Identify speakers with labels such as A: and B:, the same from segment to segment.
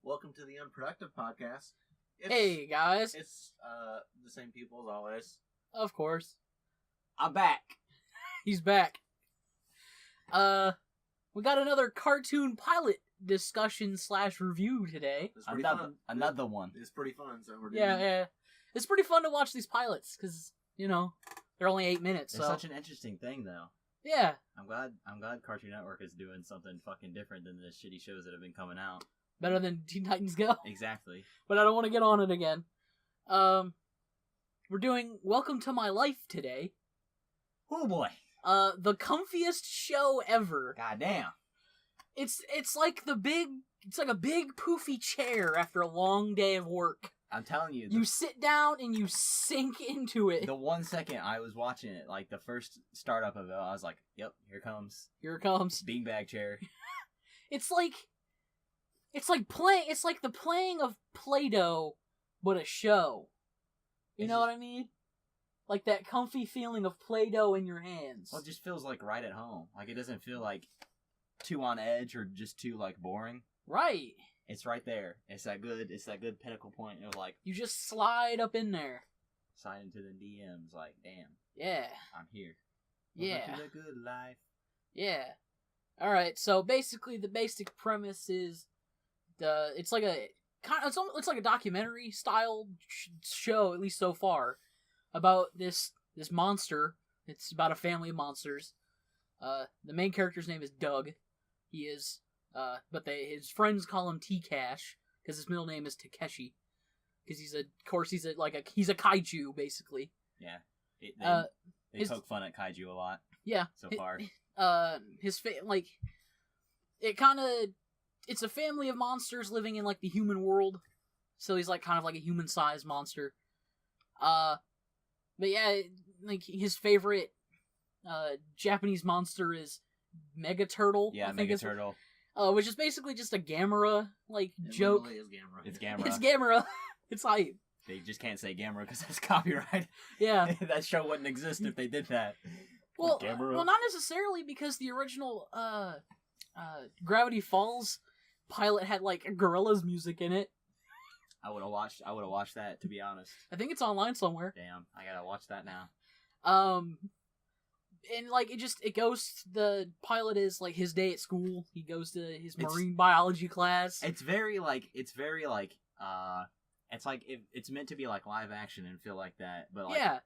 A: Welcome to the Unproductive podcast.
B: Hey, guys.
A: It's the same people as always.
B: Of course.
C: I'm back.
B: He's back. We got another cartoon pilot discussion / review today.
A: It's pretty fun.
C: Another one.
A: It's pretty fun. So we're doing...
B: Yeah. It's pretty fun to watch these pilots because, they're only 8 minutes.
C: It's
B: so.
C: such an interesting thing, though.
B: Yeah.
C: I'm glad Cartoon Network is doing something fucking different than the shitty shows that have been coming out.
B: Better than Teen Titans Go.
C: Exactly.
B: But I don't want to get on it again. We're doing Welcome to My Life today.
C: Oh boy.
B: The comfiest show ever.
C: Goddamn.
B: It's like a big poofy chair after a long day of work.
C: I'm telling you.
B: You sit down and you sink into it.
C: The 1 second I was watching it, like the first startup of it, I was like, yep, here it comes.
B: Here it comes.
C: Beanbag chair.
B: It's like the playing of Play-Doh, but a show. You know what I mean? Like that comfy feeling of Play-Doh in your hands.
C: Well, it just feels like right at home. Like it doesn't feel like too on edge or just too like boring.
B: Right.
C: It's right there. It's that good pinnacle point of like
B: you just slide up in there.
C: Slide into the DMs like, damn.
B: Yeah.
C: I'm here.
B: Yeah.
C: Welcome to the good life.
B: Yeah. All right. So basically, the basic premise is it's like a documentary style show, at least so far, about this monster. It's about a family of monsters. The main character's name is Doug. He is, but his friends call him T-Cash because his middle name is Takeshi. Because he's a kaiju basically.
C: Yeah, they poke fun at kaiju a lot.
B: Yeah,
C: so far.
B: It's a family of monsters living in like the human world, so he's like kind of like a human-sized monster. But yeah, like his favorite Japanese monster is Mega Turtle.
C: Yeah, Mega Turtle.
B: Which is basically just a Gamera joke.
C: It's Gamera.
B: It's Gamera. It's hype.
C: They just can't say Gamera because that's copyright.
B: Yeah,
C: that show wouldn't exist if they did that.
B: Well, not necessarily because the original Gravity Falls pilot had like Gorillaz music in it.
C: I would have watched that, to be honest.
B: I think it's online somewhere.
C: Damn, I gotta watch that now.
B: And like the pilot is like his day at school. He goes to his marine biology class.
C: It's meant to be like live action and feel like that, but like, yeah,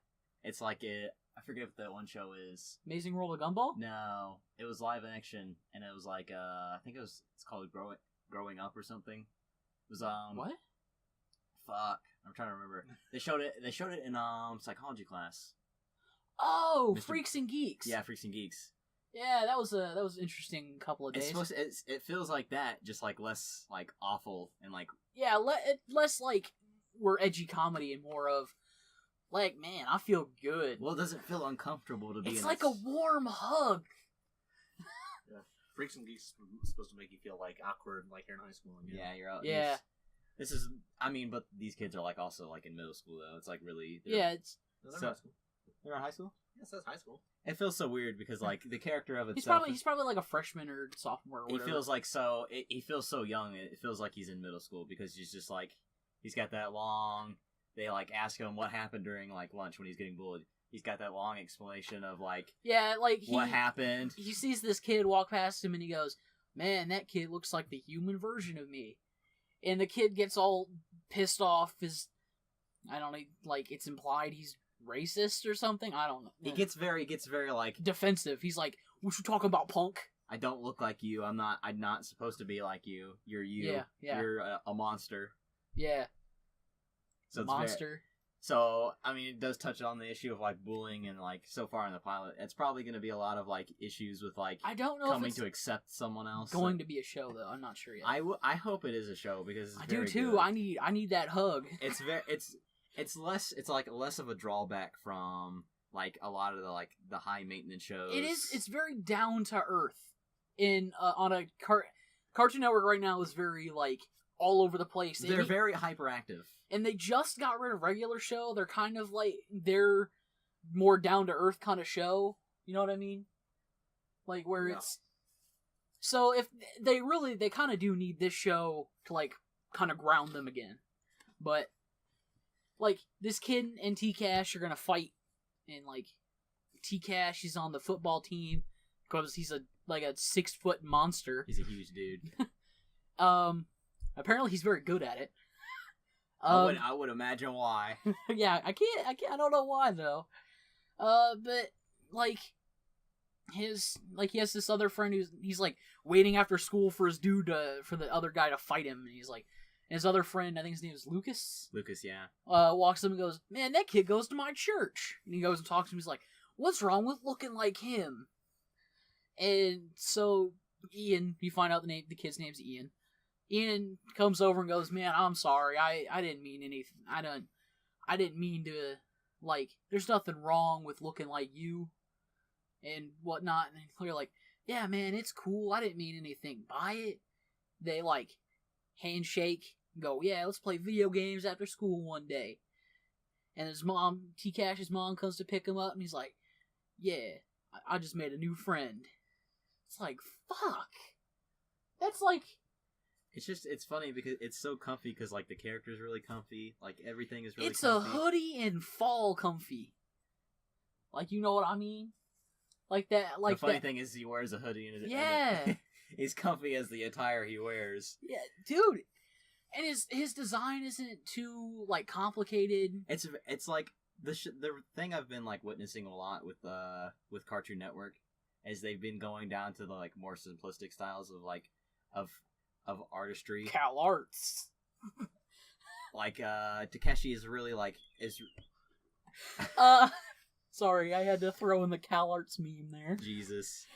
C: it's like I forget what that one show is.
B: Amazing World of Gumball?
C: No, it was live action, and it was like I think it's called Growing Up or something. It was
B: what?
C: Fuck, I'm trying to remember. They showed it in psychology class.
B: Oh, Freaks and Geeks.
C: Yeah, Freaks and Geeks.
B: Yeah, that was an interesting couple of days.
C: It feels like that, just like less like awful and like
B: less like we're edgy comedy and more of like, man, I feel good.
C: Well, it doesn't feel uncomfortable to be.
B: It's like a warm hug.
A: Yeah, Freaks and Geeks is supposed to make you feel like awkward, like you're in high school. Again.
C: Yeah, you're out.
B: Yeah.
C: But these kids are like also like in middle school though. It's like really.
A: They're in high school.
C: They're in high school.
A: Yeah, it says high school.
C: It feels so weird because like the character of itself.
B: He's probably like a freshman or sophomore. Or whatever.
C: He feels like he feels so young. It feels like he's in middle school because he's just like he's got that long. They like ask him what happened during like lunch when he's getting bullied. He's got that long explanation of like what happened.
B: He sees this kid walk past him and he goes, "Man, that kid looks like the human version of me." And the kid gets all pissed off because I don't know, like it's implied he's racist or something. I don't know.
C: He gets very like
B: defensive. He's like, "What you talking about, punk?
C: I don't look like you. I'm not supposed to be like you. You're you.
B: Yeah.
C: You're a monster."
B: Yeah.
C: So
B: monster.
C: So I mean, it does touch on the issue of like bullying and like so far in the pilot, it's probably going to be a lot of like issues with like
B: I don't know
C: coming
B: if it's
C: to accept someone else.
B: Going to be a show though. I'm not sure yet.
C: I hope it is a show because
B: I do too.
C: Good.
B: I need that hug.
C: It's less of a drawback from like a lot of the high maintenance shows.
B: It is. It's very down to earth. On a Cartoon Network right now is very like all over the place.
C: They're very hyperactive.
B: And they just got rid of regular show. They're kind of like they're more down to earth kind of show. You know what I mean? Like where it's So if they kind of do need this show to like kind of ground them again. But like this kid and T-Cash are gonna fight, and like T-Cash is on the football team because he's a 6-foot monster.
C: He's a huge dude.
B: Apparently he's very good at it.
C: I would imagine why.
B: Yeah, I can't. I don't know why though. But like he has this other friend he's like waiting after school for his dude for the other guy to fight him, and he's like, and his other friend, I think his name is Lucas.
C: Lucas, yeah.
B: Walks up and goes, "Man, that kid goes to my church." And he goes and talks to him. He's like, "What's wrong with looking like him?" And so Ian, you find out the kid's name's Ian. Ian comes over and goes, "Man, I'm sorry. I didn't mean anything. I didn't mean to, like, there's nothing wrong with looking like you and whatnot." And they're like, "Yeah, man, it's cool. I didn't mean anything by it." They, like, handshake and go, "Yeah, let's play video games after school one day." And his mom, T-Cash's mom, comes to pick him up, and he's like, "Yeah, I just made a new friend." It's like, fuck. That's like...
C: It's funny because it's so comfy because, like, the character's really comfy. Like, everything is really
B: it's
C: comfy.
B: It's a hoodie and fall comfy. Like, you know what I mean? Like that, like
C: the funny thing is he wears a hoodie and
B: yeah.
C: He's comfy as the attire he wears.
B: Yeah, dude. And his design isn't too, like, complicated.
C: It's like, the thing I've been, like, witnessing a lot with Cartoon Network is they've been going down to the, like, more simplistic styles of, like, of artistry.
B: Cal arts.
C: Like, Takeshi is really, like,
B: sorry, I had to throw in the Cal arts meme there.
C: Jesus.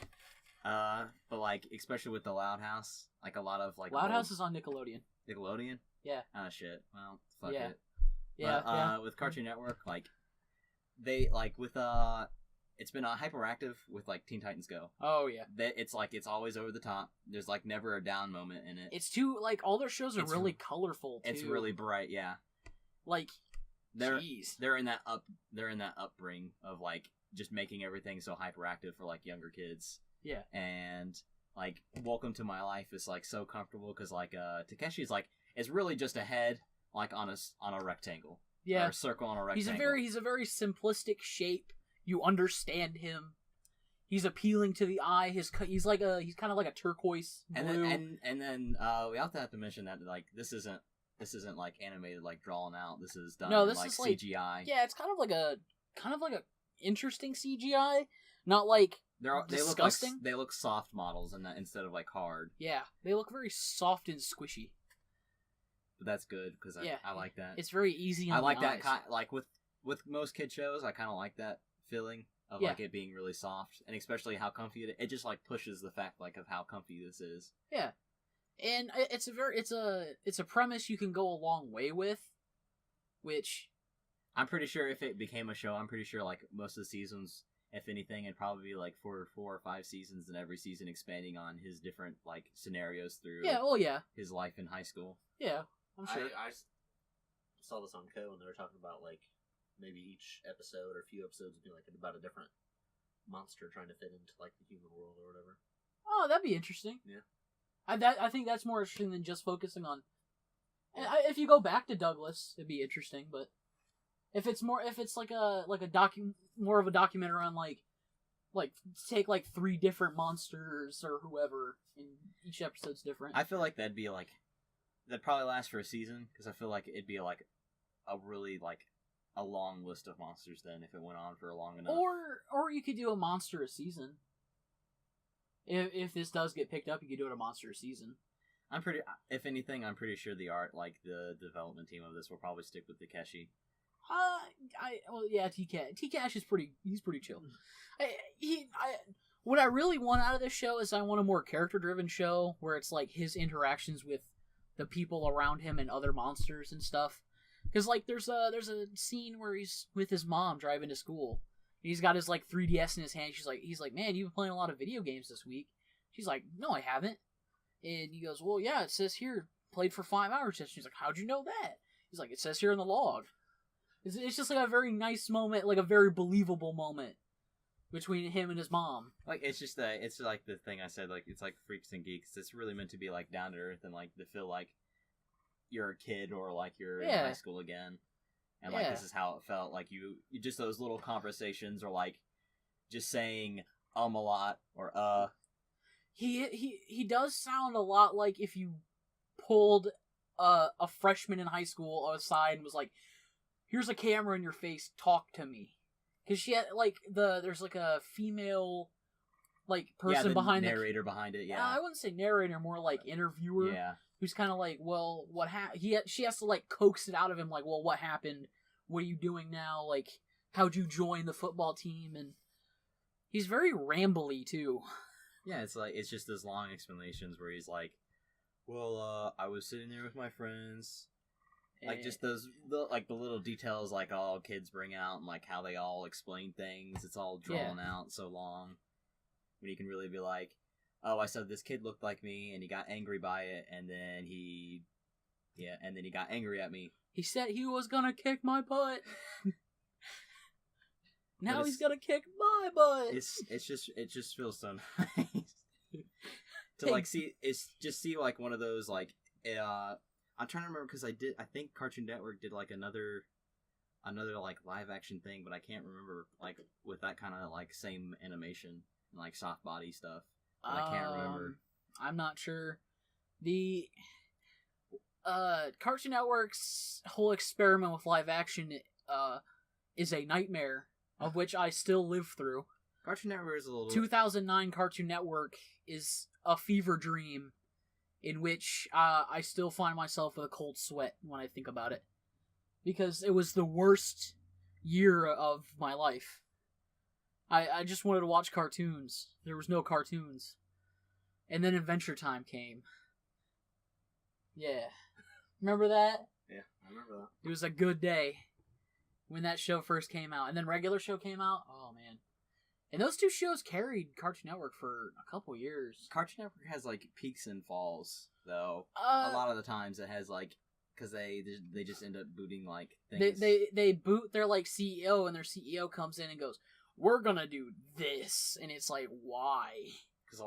C: But, like, especially with the Loud House, like, a lot of, like...
B: Loud House is on Nickelodeon.
C: Nickelodeon?
B: Yeah.
C: Oh, shit. Well, fuck
B: yeah.
C: it.
B: Yeah,
C: but,
B: yeah.
C: With Cartoon Network, like, they, like, with, it's been hyperactive with, like, Teen Titans Go.
B: Oh, yeah.
C: It's, like, it's always over the top. There's, like, never a down moment in it.
B: It's too, like, all their shows are really colorful, too.
C: It's really bright, yeah.
B: Like, jeez.
C: They're in that upbring of, like, just making everything so hyperactive for, like, younger kids.
B: Yeah.
C: And, like, Welcome to My Life is, like, so comfortable because, like, Takeshi's, like, it's really just a head, like, on a rectangle.
B: Yeah.
C: Or a circle on a rectangle.
B: He's a very simplistic shape. You understand him. He's appealing to the eye. He's kind of like a turquoise blue.
C: And then we also have to mention that, like, this isn't like animated, like, drawn out. This is done in, like, CGI.
B: Yeah, it's kind of like a interesting CGI, not like disgusting.
C: They look soft models instead of, like, hard.
B: Yeah, they look very soft and squishy.
C: But that's good because I like that.
B: It's very easy. On
C: I like
B: the
C: that
B: eyes.
C: like with most kid shows. I kind of like that feeling of like it being really soft, and especially how comfy it just like pushes the fact like of how comfy this is.
B: Yeah, and it's a premise you can go a long way with, which
C: I'm pretty sure if it became a show, I'm pretty sure like most of the seasons, if anything, it'd probably be like 4 or 5 seasons, and every season expanding on his different like scenarios through his life in high school.
B: Yeah, I'm sure.
A: I saw this on Co, and they were talking about like maybe each episode or a few episodes would be like about a different monster trying to fit into like the human world or whatever.
B: Oh, that'd be interesting.
A: Yeah,
B: I think that's more interesting than just focusing on. If you go back to Douglas, it'd be interesting. But if it's like a more of a documentary on like take like 3 different monsters or whoever, and each episode's different.
C: I feel like that'd probably last for a season because I feel like it'd be like a really like a long list of monsters then if it went on for long enough.
B: Or you could do a monster a season. If this does get picked up, you could do it a monster a season.
C: If anything, I'm pretty sure the development team of this will probably stick with Takeshi.
B: T-Cash is he's pretty chill. What I really want out of this show is I want a more character-driven show where it's like his interactions with the people around him and other monsters and stuff. Because like there's a scene where he's with his mom driving to school. He's got his like 3DS in his hand. He's like, "Man, you've been playing a lot of video games this week." She's like, "No, I haven't." And he goes, "Well, yeah, it says here played for 5 hours." She's like, "How'd you know that?" He's like, "It says here in the log." It's just like a very nice moment, like a very believable moment between him and his mom.
C: Like it's like the thing I said, like it's like Freaks and Geeks. It's really meant to be like down to earth and like to feel like you're a kid or like you're in
B: Yeah.
C: high school again, and like
B: Yeah.
C: this is how it felt. Like you just those little conversations or like just saying a lot or
B: He does sound a lot like if you pulled a freshman in high school aside and was like, "Here's a camera in your face, talk to me," because she had like there's like a female like person
C: the
B: behind
C: narrator behind it. Yeah,
B: I wouldn't say narrator, more like interviewer.
C: yeah.
B: Who's kind of like, well, what she has to like coax it out of him, like, well, what happened? What are you doing now? Like, how'd you join the football team? And he's very rambly too.
C: Yeah, it's like it's just those long explanations where he's like, "Well, I was sitting there with my friends." Like just the little details like all kids bring out and like how they all explain things. It's all drawn out so long. When you can really be like, "Oh, I said this kid looked like me and he got angry by it and then he got angry at me.
B: He said he was gonna kick my butt. Now he's gonna kick my butt."
C: It just feels so nice to like see like one of those like I'm trying to remember because I think Cartoon Network did like another like live action thing, but I can't remember like with that kind of like same animation and like soft body stuff. But I can't remember.
B: I'm not sure. The Cartoon Network's whole experiment with live action is a nightmare of which I still live through.
C: Cartoon Network is a little
B: 2009 Cartoon Network is a fever dream in which I still find myself with a cold sweat when I think about it. Because it was the worst year of my life. I just wanted to watch cartoons. There was no cartoons. And then Adventure Time came. Yeah. Remember that?
A: Yeah, I remember that.
B: It was a good day when that show first came out. And then regular show came out. Oh, man. And those two shows carried Cartoon Network for a couple years.
C: Cartoon Network has like peaks and falls, though. A lot of the times it has like because they just end up booting like things.
B: They boot their like CEO, and their CEO comes in and goes, "We're gonna do this," and it's like, why?
C: Because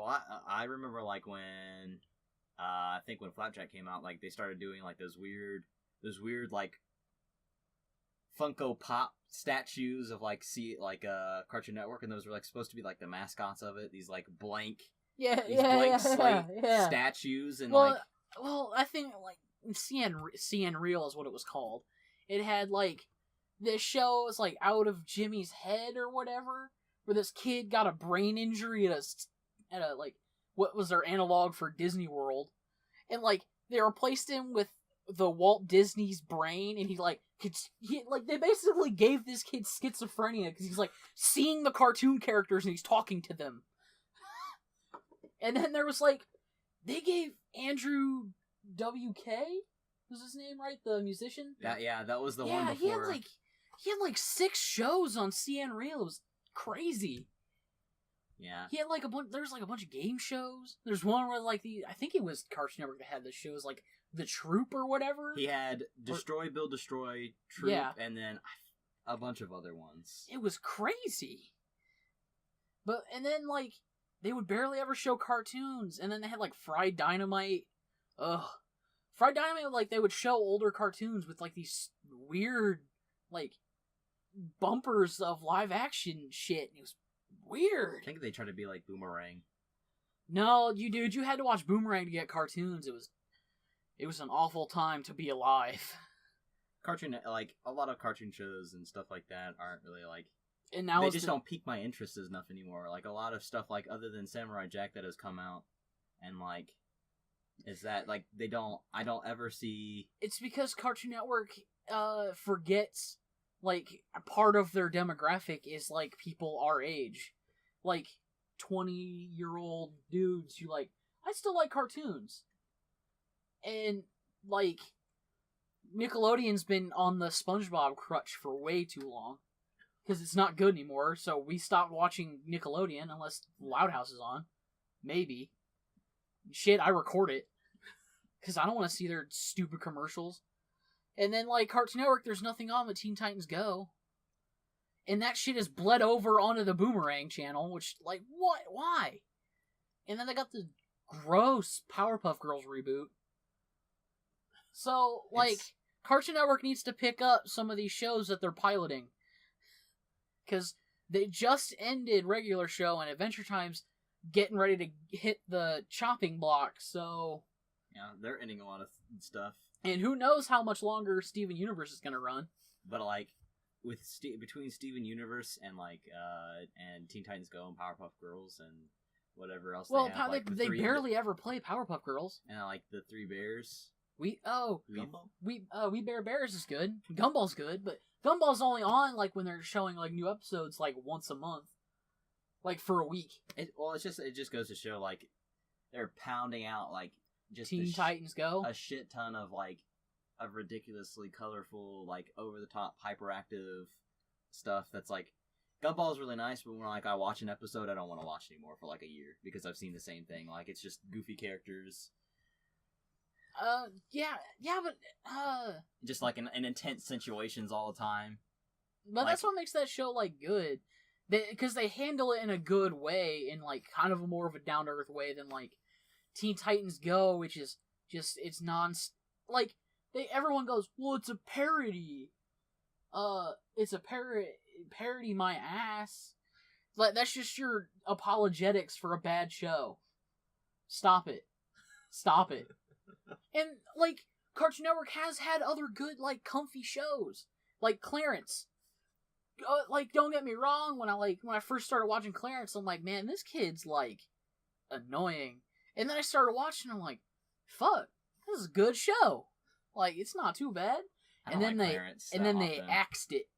C: I remember like when I think when Flapjack came out, like they started doing like those weird like Funko Pop statues of like Cartoon Network, and those were like supposed to be like the mascots of it. These like blank slate statues, and
B: well, I think like CN Real is what it was called. It had like this show is like Out of Jimmy's Head or whatever, where this kid got a brain injury at a like what was their analog for Disney World, and like they replaced him with the Walt Disney's brain, and they basically gave this kid schizophrenia because he's like seeing the cartoon characters and he's talking to them. And then there was like they gave Andrew WK was his name, right? The musician.
C: That was the one before.
B: He had like 6 shows on CN Real. It was crazy.
C: Yeah.
B: He had like there's like a bunch of game shows. There's one where like I think it was Cartoon Network that had the shows like The Troop or whatever.
C: He had Destroy, Build, Destroy, Troop, and then a bunch of other ones.
B: It was crazy. And then like they would barely ever show cartoons, and then they had like Fried Dynamite. Ugh. Fried Dynamite, like they would show older cartoons with like these weird like bumpers of live action shit. And it was weird.
C: I think they tried to be like Boomerang.
B: No, you had to watch Boomerang to get cartoons. It was an awful time to be alive.
C: Cartoon, like a lot of cartoon shows and stuff like that aren't really like,
B: and now
C: they just don't pique my interest as enough anymore. Like a lot of stuff like other than Samurai Jack that has come out, and like is that like I don't ever see. It's
B: because Cartoon Network forgets like part of their demographic is like people our age, like 20-year-old dudes who like I still like cartoons, and like Nickelodeon's been on the SpongeBob crutch for way too long because it's not good anymore. So we stopped watching Nickelodeon unless Loud House is on. Maybe. Shit, I record it because I don't want to see their stupid commercials. And then like Cartoon Network, there's nothing on but Teen Titans Go, and that shit is bled over onto the Boomerang channel. Which like what? Why? And then they got the gross Powerpuff Girls reboot. So, like, Cartoon Network needs to pick up some of these shows that they're piloting. Because they just ended regular show, and Adventure Time's getting ready to hit the chopping block, so...
C: Yeah, they're ending a lot of stuff.
B: And who knows how much longer Steven Universe is going to run.
C: But, like, with between Steven Universe and, like, and Teen Titans Go and Powerpuff Girls and whatever else
B: well,
C: they have. Like,
B: they barely ever play Powerpuff Girls.
C: And, like, the Three Bears.
A: Gumball?
B: We Bear Bears is good. Gumball's good, but Gumball's only on, like, when they're showing, like, new episodes, like, once a month. Like, for a week.
C: It just goes to show, like, they're pounding out, like, just
B: Teen Titans Go.
C: a shit ton of, like, of ridiculously colorful, like, over-the-top, hyperactive stuff that's, like, Gumball's really nice, but when, like, I watch an episode, I don't want to watch anymore for, like, a year, because I've seen the same thing. Like, it's just goofy characters.
B: But,
C: just, like, in intense situations all the time.
B: But that's what makes that show, like, good. Because they handle it in a good way, in, like, kind of a more of a down-to-earth way than, like, Teen Titans Go, which is just, it's like, everyone goes, well, it's a parody. It's a parody my ass. Like, that's just your apologetics for a bad show. Stop it. And, like, Cartoon Network has had other good, like, comfy shows. Like, Clarence. Like, don't get me wrong, when I first started watching Clarence, I'm like, man, this kid's, like, annoying. And then I started watching, I'm like, fuck, this is a good show. Like, it's not too bad. And then they axed it.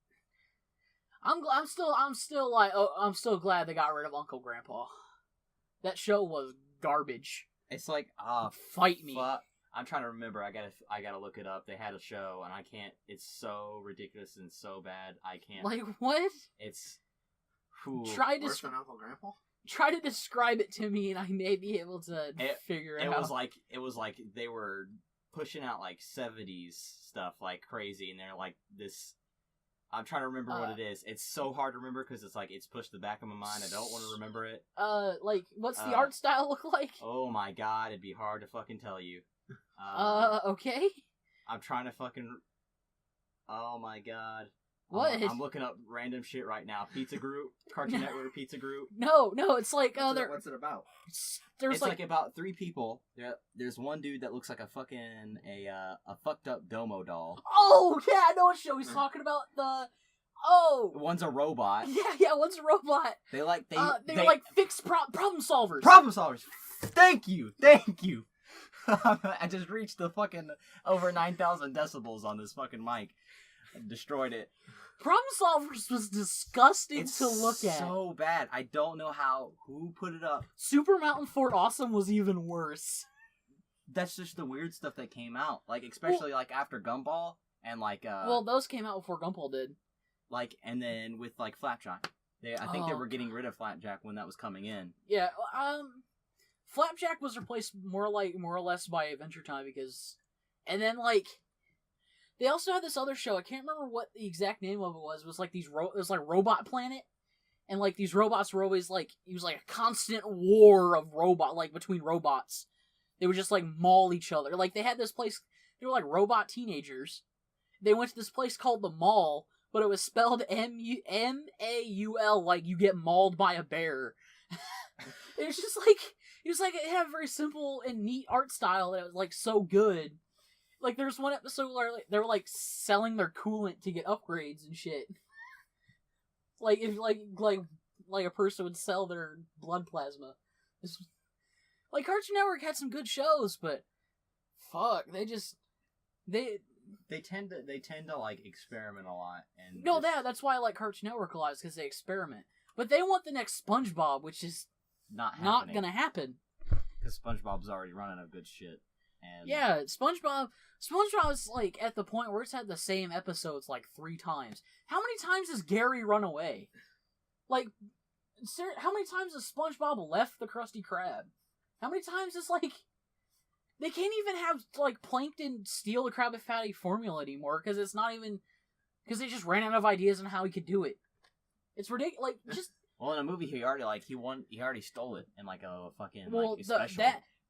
B: I'm still glad they got rid of Uncle Grandpa. That show was garbage.
C: It's like,
B: fight me.
C: Fuck. I'm trying to remember. I gotta look it up. They had a show, and I can't. It's so ridiculous and so bad. I can't.
B: Like what?
C: It's.
A: Worse than Uncle Grandpa?
B: Try to describe it to me, and I may be able to figure it out.
C: It was like they were pushing out like 70s stuff like crazy, and they're like this. I'm trying to remember what it is. It's so hard to remember because it's like it's pushed the back of my mind. I don't want to remember it.
B: Like what's the art style look like?
C: Oh my god, it'd be hard to fucking tell you.
B: Okay.
C: I'm trying to fucking. Oh my god.
B: What?
C: I'm looking up random shit right now. Pizza Group, Cartoon Network Pizza Group.
B: No, it's like
A: what's it about?
B: There's
C: like about 3 people. There's one dude that looks like a fucking a fucked up Domo doll.
B: Oh yeah, I know what show he's talking about.
C: One's a robot.
B: Yeah, one's a robot.
C: They're
B: like fixed problem solvers.
C: Problem solvers. Thank you. I just reached the fucking over 9,000 decibels on this fucking mic. And destroyed it.
B: Problem Solvers was disgusting to look at.
C: So bad. I don't know who put it up.
B: Super Mountain Fort Awesome was even worse.
C: That's just the weird stuff that came out. Like, especially like after Gumball and like
B: well, those came out before Gumball did.
C: Like, and then with like Flapjack. I think they were getting rid of Flapjack when that was coming in.
B: Yeah, Flapjack was replaced more or less by Adventure Time because, and then like, they also had this other show. I can't remember what the exact name of it was. It was like it was like Robot Planet, and like these robots were always like, it was like a constant war of between robots. They would just like maul each other. Like they had this place. They were like robot teenagers. They went to this place called the Mall, but it was spelled M-A-U-L, like you get mauled by a bear. It was just like, it had a very simple and neat art style that was like so good. Like there's one episode where like, they were like selling their coolant to get upgrades and shit. Like if like a person would sell their blood plasma. Like Cartoon Network had some good shows, but fuck, they tend
C: to like experiment a lot, and
B: that's why I like Cartoon Network a lot, is because they experiment. But they want the next SpongeBob, which is not gonna happen.
C: Because SpongeBob's already running a good shit. And
B: yeah, SpongeBob is like at the point where it's had the same episodes like 3 times. How many times has Gary run away? Like, how many times has SpongeBob left the Krusty Krab? How many times is like, they can't even have like Plankton steal the Krabby Patty formula anymore because it's not even, because they just ran out of ideas on how he could do it. It's ridiculous. Like just.
C: Well, in a movie, he already stole it in like a fucking like, special.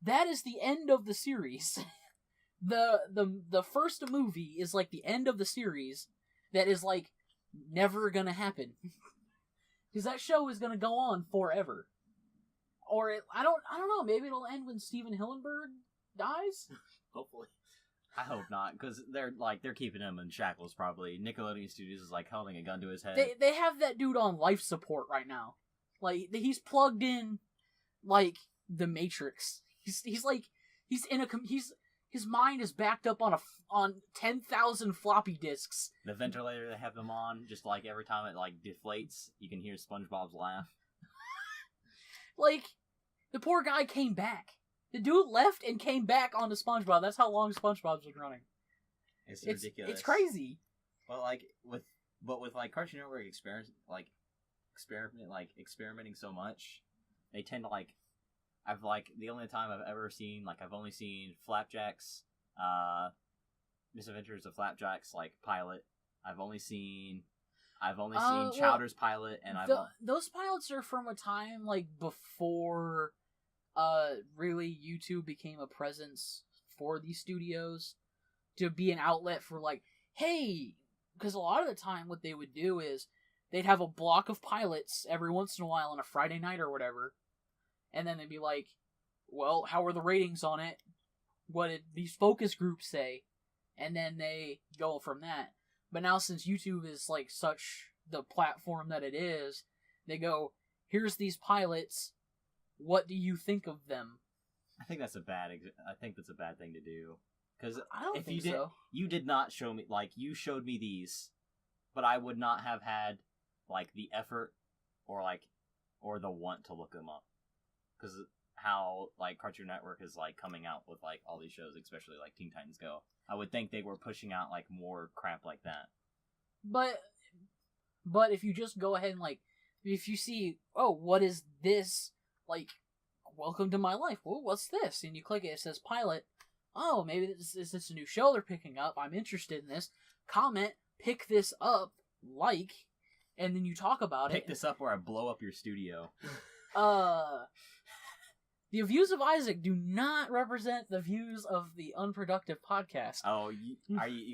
B: That is the end of the series. the first movie is like the end of the series that is like never gonna happen because that show is gonna go on forever. Or I don't know. Maybe it'll end when Steven Hillenburg dies.
A: Hopefully.
C: I hope not, because they're keeping him in shackles. Probably Nickelodeon Studios is like holding a gun to his head.
B: They have that dude on life support right now. Like he's plugged in, like the Matrix. He's his mind is backed up on 10,000 floppy disks.
C: The ventilator they have him on, just like every time it like deflates, you can hear SpongeBob's laugh.
B: Like the poor guy came back. The dude left and came back onto SpongeBob. That's how long SpongeBob's been running.
C: It's ridiculous.
B: It's crazy.
C: Well, with Cartoon Network experimenting so much, they tend to the only time I've only seen Flapjack's Misadventures of Flapjack's pilot. I've only seen Chowder's pilot, and
B: those pilots are from a time before really YouTube became a presence for these studios to be an outlet for hey, because a lot of the time what they would do is they'd have a block of pilots every once in a while on a Friday night or whatever, and then they'd be like, well, how are the ratings on it? What did these focus groups say? And then they go from that. But now since YouTube is such the platform that it is, they go, here's these pilots. What do you think of them?
C: I think that's a bad thing to do. Because
B: I don't think so.
C: You did not show me, you showed me these, but I would not have had, the effort or the want to look them up. Because how, Cartoon Network is, coming out with, all these shows, especially, Teen Titans Go. I would think they were pushing out, more crap like that.
B: But if you just go ahead and, if you see, oh, what is this? Welcome to my life. Well, what's this? And you click it, it says pilot. Oh, maybe this is a new show they're picking up. I'm interested in this. Comment, pick this up, and then you talk about it.
C: Pick this up or I blow up your studio.
B: The views of Isaac do not represent the views of the Unproductive podcast.
C: Oh, you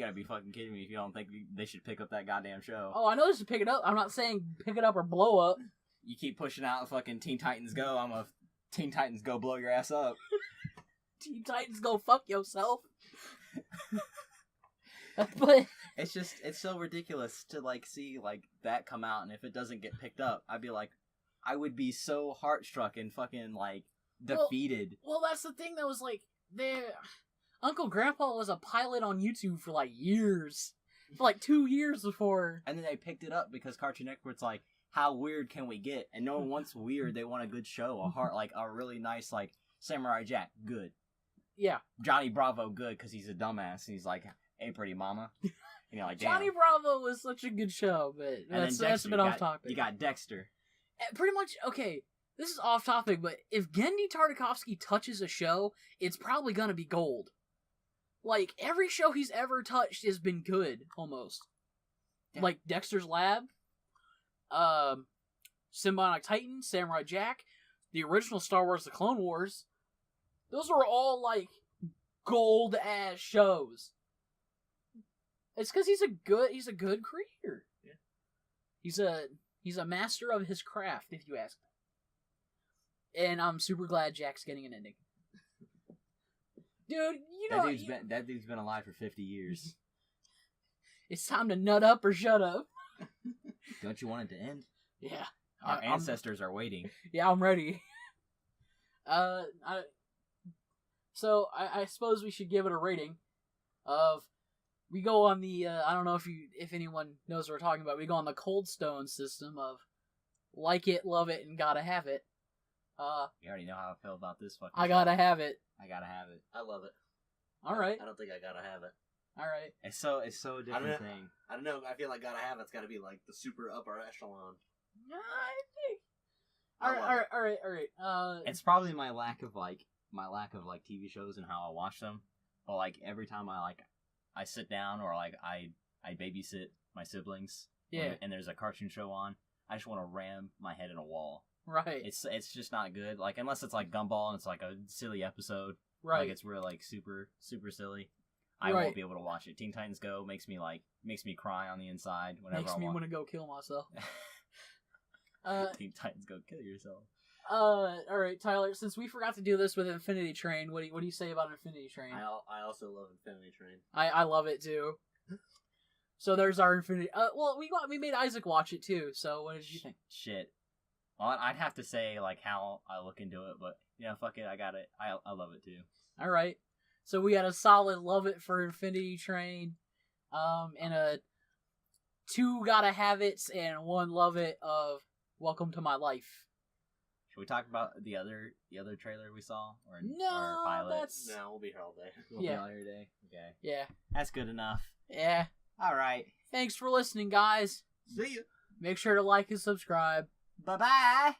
C: gotta be fucking kidding me if you don't think they should pick up that goddamn show.
B: Oh, I know they should pick it up. I'm not saying pick it up or blow up.
C: You keep pushing out fucking Teen Titans Go, I'm a Teen Titans Go blow your ass up.
B: Teen Titans Go fuck yourself. But
C: it's so ridiculous to see that come out, and if it doesn't get picked up, I would be so heartstruck and fucking defeated.
B: Well, that's the thing that was Uncle Grandpa was a pilot on YouTube for years. For 2 years before.
C: And then they picked it up because Cartoon Network's how weird can we get? And no one wants weird. They want a good show. A really nice, Samurai Jack, good.
B: Yeah.
C: Johnny Bravo, good, because he's a dumbass. And he's hey, pretty mama. Damn.
B: Johnny Bravo was such a good show, but that's a bit off topic.
C: You got Dexter.
B: Pretty much, okay, this is off topic, but if Gendy Tartakovsky touches a show, it's probably gonna be gold. Every show he's ever touched has been good, almost. Yeah. Dexter's Lab, Symbionic Titan, Samurai Jack, the original Star Wars The Clone Wars. Those are all, gold-ass shows. It's because he's a good creator. Yeah. He's a master of his craft, if you ask me. And I'm super glad Jack's getting an ending. Dude,
C: that dude's been alive for 50 years.
B: It's time to nut up or shut up.
C: Don't you want it to end?
B: Yeah.
C: Our ancestors are waiting.
B: Yeah, I'm ready. So I suppose we should give it a rating of. We go on the I don't know if anyone knows what we're talking about. We go on the Cold Stone system of like it, love it, and gotta have it.
C: You already know how I feel about this fucking.
B: I gotta have it.
C: I gotta have it.
A: I love it.
B: All right.
A: I don't think I gotta have it.
B: All right.
C: It's so a different thing.
A: I don't know. I feel like gotta have it's gotta be the super upper echelon.
B: I think. All right.
C: It's probably my lack of TV shows and how I watch them. But every time I sit down or I babysit my siblings.
B: Yeah.
C: And there's a cartoon show on. I just want to ram my head in a wall.
B: Right.
C: It's just not good. Unless it's Gumball and it's a silly episode.
B: Right.
C: It's real super super silly. I
B: Right.
C: won't be able to watch it. Teen Titans Go makes me cry on the inside whenever
B: Makes
C: I
B: me
C: want.
B: want to go kill myself.
C: Teen Titans Go, kill yourself.
B: All right, Tyler. Since we forgot to do this with Infinity Train, what do you say about Infinity Train?
A: I also love Infinity Train.
B: I love it too. So there's our Infinity. Well, we made Isaac watch it too. So what did you think?
C: Shit. Well, I'd have to say like how I look into it, but fuck it, I got it. I love it too.
B: All right. So we had a solid love it for Infinity Train, and a 2 gotta have it's and 1 love it of Welcome to My Life.
C: Should we talk about the other trailer we saw or
B: No,
C: pilot?
B: that's
A: No, we'll be here all day.
C: We'll be on here today. Okay,
B: yeah.
C: that's good enough.
B: Yeah.
C: All right.
B: Thanks for listening, guys.
A: See ya.
B: Make sure to like and subscribe.
C: Bye bye.